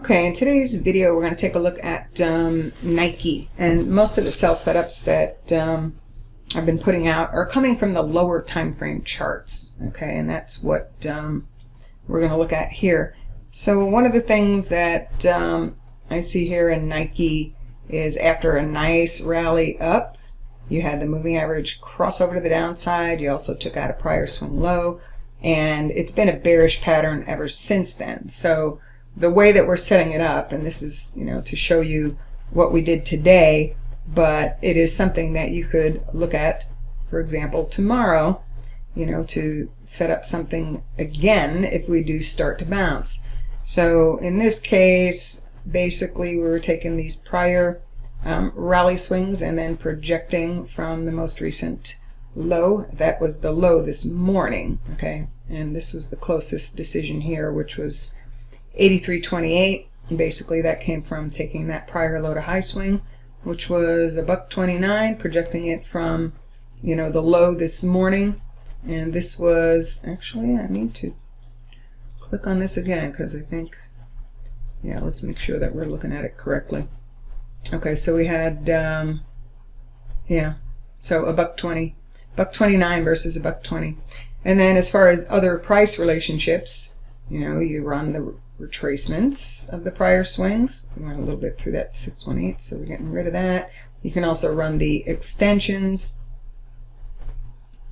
Okay, in today's video we're going to take a look at Nike, and most of the sell setups that I've been putting out are coming from the lower time frame charts. Okay, and that's what we're going to look at here. So one of the things that I see here in Nike is after a nice rally up, you had the moving average cross over to the downside. You also took out a prior swing low, and it's been a bearish pattern ever since then. So the way that we're setting it up, and this is, to show you what we did today, but it is something that you could look at, for example, tomorrow, to set up something again if we do start to bounce. So in this case, basically we were taking these prior rally swings and then projecting from the most recent low. That was the low this morning, okay? And this was the closest decision here, which was 83.28. Basically that came from taking that prior low to high swing, which was $1.29, projecting it from the low this morning. And this was actually, I need to click on this again because I think, let's make sure that we're looking at it correctly. Okay, so we had so $1.20, $1.29 versus $1.20. And then as far as other price relationships, you run the retracements of the prior swings. We went a little bit through that 618, so we're getting rid of that. You can also run the extensions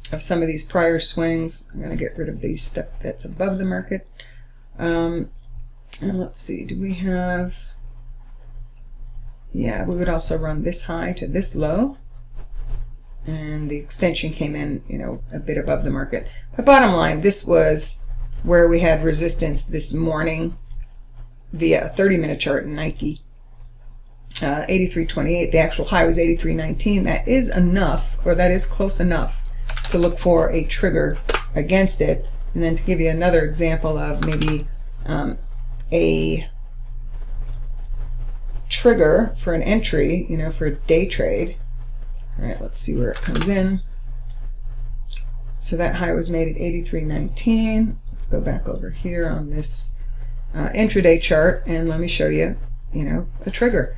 of some of these prior swings. I'm going to get rid of the stuff that's above the market. And let's see, do we have, we would also run this high to this low, and the extension came in a bit above the market. But bottom line, this was where we had resistance this morning via a 30-minute chart in Nike. 83.28. The actual high was 83.19. That is enough, or that is close enough to look for a trigger against it. And then to give you another example of maybe a trigger for an entry, for a day trade. All right, let's see where it comes in. So that high was made at 83.19. Let's go back over here on this intraday chart, and let me show you, a trigger.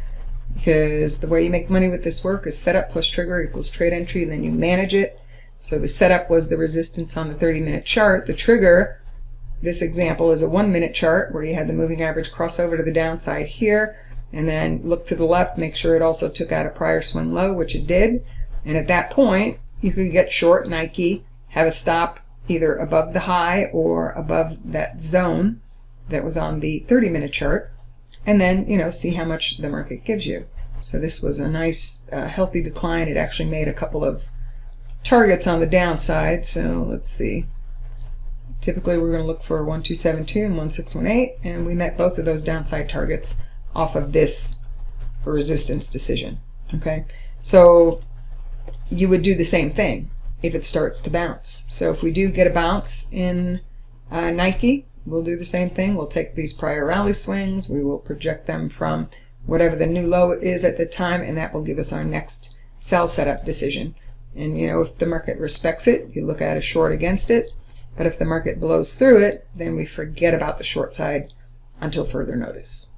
Because the way you make money with this work is setup plus trigger equals trade entry, and then you manage it. So the setup was the resistance on the 30-minute chart. The trigger, this example, is a 1-minute chart where you had the moving average cross over to the downside here, and then look to the left, make sure it also took out a prior swing low, which it did. And at that point, you could get short Nike, have a stop either above the high or above that zone that was on the 30-minute chart, and then see how much the market gives you. So this was a nice healthy decline. It actually made a couple of targets on the downside. So let's see, typically we're going to look for 1272 and 1618, and we met both of those downside targets off of this resistance decision. Okay, so you would do the same thing if it starts to bounce. So if we do get a bounce in Nike, we'll do the same thing. We'll take these prior rally swings, we will project them from whatever the new low is at the time, and that will give us our next sell setup decision. And if the market respects it, you look at a short against it. But if the market blows through it, then we forget about the short side until further notice.